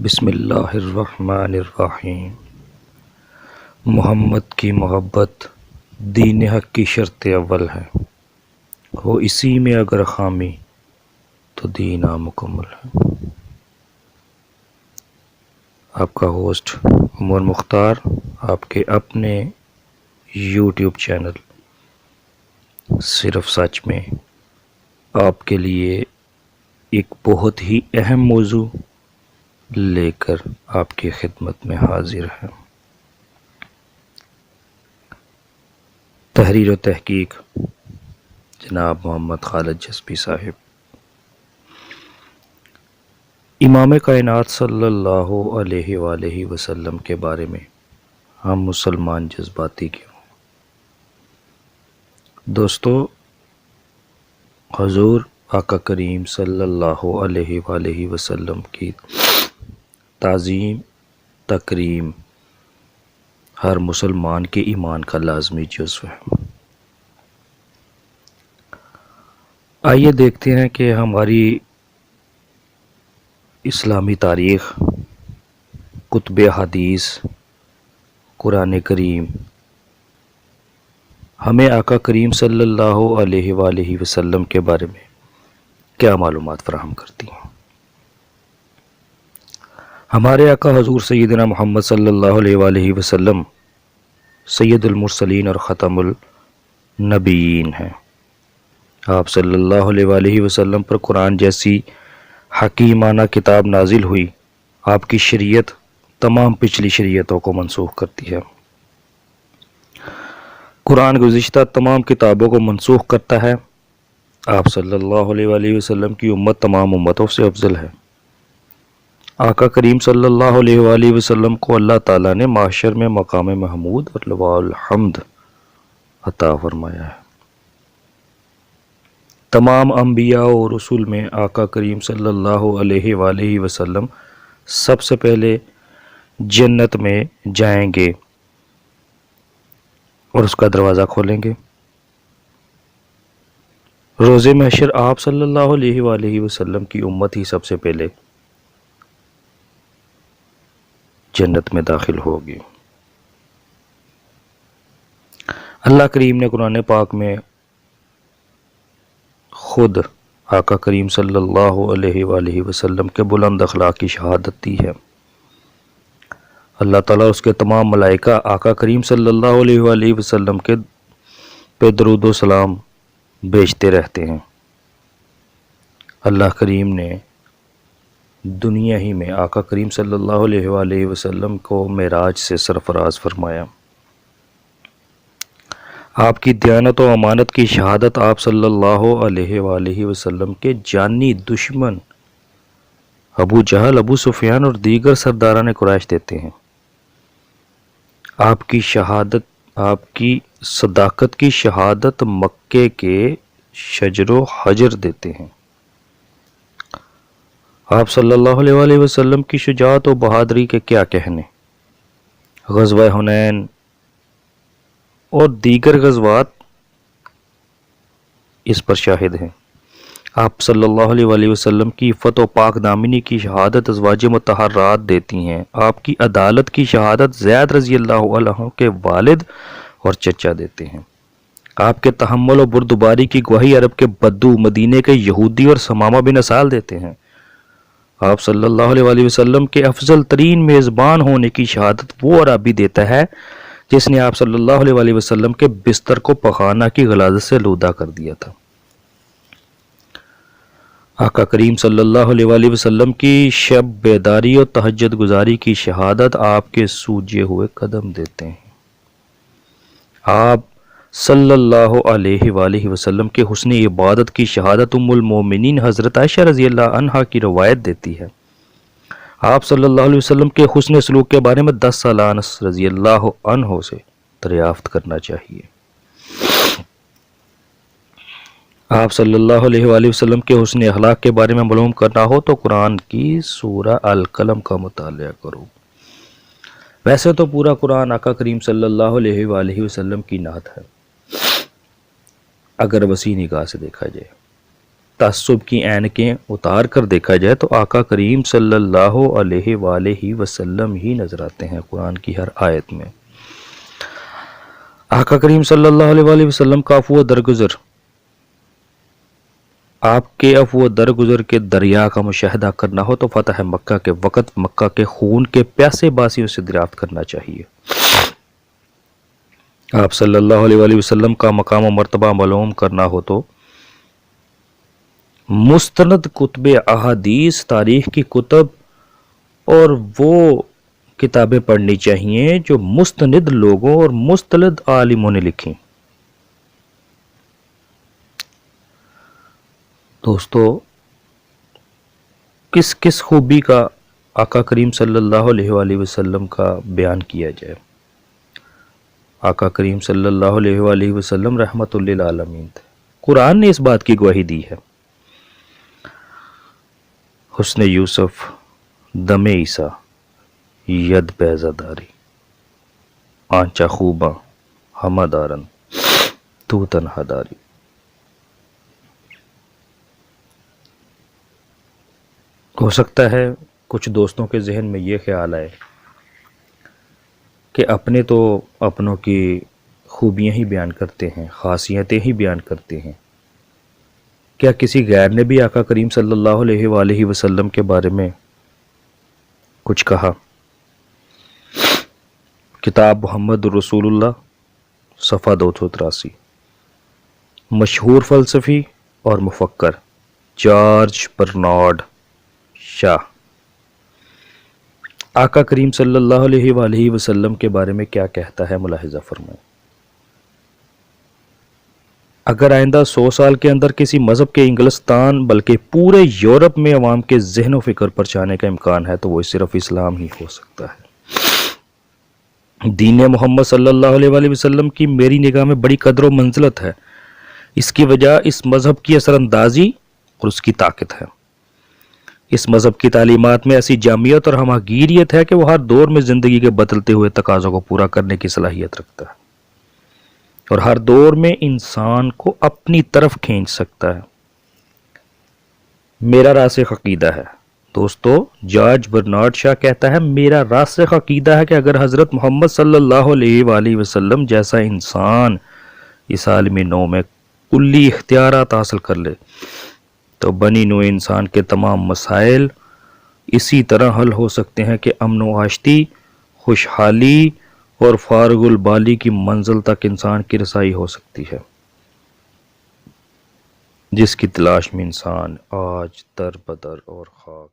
بسم اللہ الرحمن الرحیم۔ محمد کی محبت دین حق کی شرط اول ہے، ہو اسی میں اگر خامی تو دین نامکمل ہے۔ آپ کا ہوسٹ عمر مختار آپ کے اپنے یوٹیوب چینل صرف سچ میں آپ کے لیے ایک بہت ہی اہم موضوع لے کر آپ کی خدمت میں حاضر ہے۔ تحریر و تحقیق جناب محمد خالد جسبی صاحب۔ امام کائنات صلی اللہ علیہ وآلہ وسلم کے بارے میں ہم مسلمان جذباتی کیوں؟ دوستو، حضور آقا کریم صلی اللہ علیہ وآلہ وسلم کی تعظیم تکریم ہر مسلمان کے ایمان کا لازمی جزو ہے۔ آئیے دیکھتے ہیں کہ ہماری اسلامی تاریخ، کتب حدیث، قرآن کریم ہمیں آقا کریم صلی اللہ علیہ وآلہ وسلم کے بارے میں کیا معلومات فراہم کرتی ہیں۔ ہمارے آقا حضور سیدنا محمد صلی اللہ علیہ وآلہ وسلم سید المرسلین اور ختم النبیین ہیں۔ آپ صلی اللہ علیہ وآلہ وسلم پر قرآن جیسی حکیمانہ کتاب نازل ہوئی۔ آپ کی شریعت تمام پچھلی شریعتوں کو منسوخ کرتی ہے۔ قرآن گزشتہ تمام کتابوں کو منسوخ کرتا ہے۔ آپ صلی اللہ علیہ وآلہ وسلم کی امت تمام امتوں سے افضل ہے۔ آقا کریم صلی اللہ علیہ وآلہ وسلم کو اللہ تعالیٰ نے محشر میں مقام محمود اور لواء الحمد عطا فرمایا ہے۔ تمام انبیاء و رسول میں آقا کریم صلی اللہ علیہ وآلہ وسلم سب سے پہلے جنت میں جائیں گے اور اس کا دروازہ کھولیں گے۔ روز محشر آپ صلی اللہ علیہ وآلہ وسلم کی امت ہی سب سے پہلے جنت میں داخل ہوگی۔ اللہ کریم نے قرآن پاک میں خود آقا کریم صلی اللہ علیہ وآلہ وسلم کے بلند اخلاق کی شہادت دی ہے۔ اللہ تعالیٰ اس کے تمام ملائکہ آقا کریم صلی اللہ علیہ وآلہ وسلم کے پہ درود و سلام بھیجتے رہتے ہیں۔ اللہ کریم نے دنیا ہی میں آقا کریم صلی اللہ علیہ وآلہ وسلم کو معراج سے سرفراز فرمایا۔ آپ کی دیانت و امانت کی شہادت آپ صلی اللہ علیہ وآلہ وسلم کے جانی دشمن ابو جہل، ابو سفیان اور دیگر سرداران قریش دیتے ہیں۔ آپ کی صداقت کی شہادت مکے کے شجر و حجر دیتے ہیں۔ آپ صلی اللہ علیہ وآلہ وسلم کی شجاعت و بہادری کے کیا کہنے۔ غزوہ حنین اور دیگر غزوات اس پر شاہد ہیں۔ آپ صلی اللہ علیہ وآلہ وسلم کی عفت و پاک دامنی کی شہادت ازواج مطہرات دیتی ہیں۔ آپ کی عدالت کی شہادت زید رضی اللہ عنہ کے والد اور چچا دیتے ہیں۔ آپ کے تحمل و بردباری کی گواہی عرب کے بدو، مدینے کے یہودی اور ثمامہ بن اسال دیتے ہیں۔ آپ صلی اللہ علیہ وآلہ وسلم کے افضل ترین میزبان ہونے کی شہادت وہ عربی دیتا ہے جس نے آپ صلی اللہ علیہ وآلہ وسلم کے بستر کو پخانہ کی غلاظت سے لودہ کر دیا تھا۔ آقا کریم صلی اللہ علیہ وآلہ وسلم کی شب بیداری اور تہجد گزاری کی شہادت آپ کے سوجے ہوئے قدم دیتے ہیں۔ آپ صلی اللہ علیہ وآلہ وسلم کے حسن عبادت کی شہادت ام المومنین حضرت عائشہ رضی اللہ عنہا کی روایت دیتی ہے۔ آپ صلی اللہ علیہ وسلم کے حسن سلوک کے بارے میں 10 سالہ انس رضی اللہ عنہ سے دریافت کرنا چاہیے۔ آپ صلی اللہ علیہ وآلہ وسلم کے حسن اخلاق کے بارے میں معلوم کرنا ہو تو قرآن کی سورہ القلم کا مطالعہ کرو۔ ویسے تو پورا قرآن آقا کریم صلی اللہ علیہ وآلہ وسلم کی نعت ہے اگر وسیع نگاہ سے دیکھا جائے، تعصب کی اینکیں اتار کر دیکھا جائے تو آقا کریم صلی اللہ علیہ وآلہ وسلم ہی نظر آتے ہیں قرآن کی ہر آیت میں۔ آقا کریم صلی اللہ علیہ وآلہ وسلم کا عفو و درگزر، آپ کے عفو و درگزر کے دریا کا مشاہدہ کرنا ہو تو فتح مکہ کے وقت مکہ کے خون کے پیاسے باسیوں سے دریافت کرنا چاہیے۔ آپ صلی اللہ علیہ وآلہ وسلم کا مقام و مرتبہ معلوم کرنا ہو تو مستند کتب احادیث، تاریخ کی کتب اور وہ کتابیں پڑھنی چاہیے جو مستند لوگوں اور مستند عالموں نے لکھی۔ دوستو، کس کس خوبی کا آقا کریم صلی اللہ علیہ وآلہ وسلم کا بیان کیا جائے۔ آقا کریم صلی اللہ علیہ وآلہ وسلم رحمت للعالمین تھے۔ قرآن نے اس بات کی گواہی دی ہے۔ حسن یوسف، دم عیسیٰ، ید بیضہ داری، آنچہ خوباں ہمہ دارن تو تنہا داری۔ ہو سکتا ہے کچھ دوستوں کے ذہن میں یہ خیال آئے کہ اپنے تو اپنوں کی خوبیاں ہی بیان کرتے ہیں، خاصیتیں ہی بیان کرتے ہیں، کیا کسی غیر نے بھی آقا کریم صلی اللہ علیہ وآلہ وسلم کے بارے میں کچھ کہا؟ کتاب محمد رسول اللہ، صفحہ 283۔ مشہور فلسفی اور مفکر جارج برنارڈ شاہ آقا کریم صلی اللہ علیہ وآلہ وسلم کے بارے میں کیا کہتا ہے، ملاحظہ فرمائیں۔ اگر آئندہ 100 سال کے اندر کسی مذہب کے انگلستان بلکہ پورے یورپ میں عوام کے ذہن و فکر پر چھانے کا امکان ہے تو وہ صرف اسلام ہی ہو سکتا ہے۔ دین محمد صلی اللہ علیہ وآلہ وسلم کی میری نگاہ میں بڑی قدر و منزلت ہے۔ اس کی وجہ اس مذہب کی اثر اندازی اور اس کی طاقت ہے۔ اس مذہب کی تعلیمات میں ایسی جامعیت اور ہمہ گیریت ہے کہ وہ ہر دور میں زندگی کے بدلتے ہوئے تقاضوں کو پورا کرنے کی صلاحیت رکھتا ہے اور ہر دور میں انسان کو اپنی طرف کھینچ سکتا ہے۔ میرا راسخ عقیدہ ہے دوستو، جارج برنارڈ شاہ کہتا ہے، میرا راسخ عقیدہ ہے کہ اگر حضرت محمد صلی اللہ علیہ وآلہ وسلم جیسا انسان اس عالمی نو میں کلی اختیارات حاصل کر لے تو بنی نوع انسان کے تمام مسائل اسی طرح حل ہو سکتے ہیں کہ امن و آشتی، خوشحالی اور فارغ البالی کی منزل تک انسان کی رسائی ہو سکتی ہے، جس کی تلاش میں انسان آج در بدر اور خاک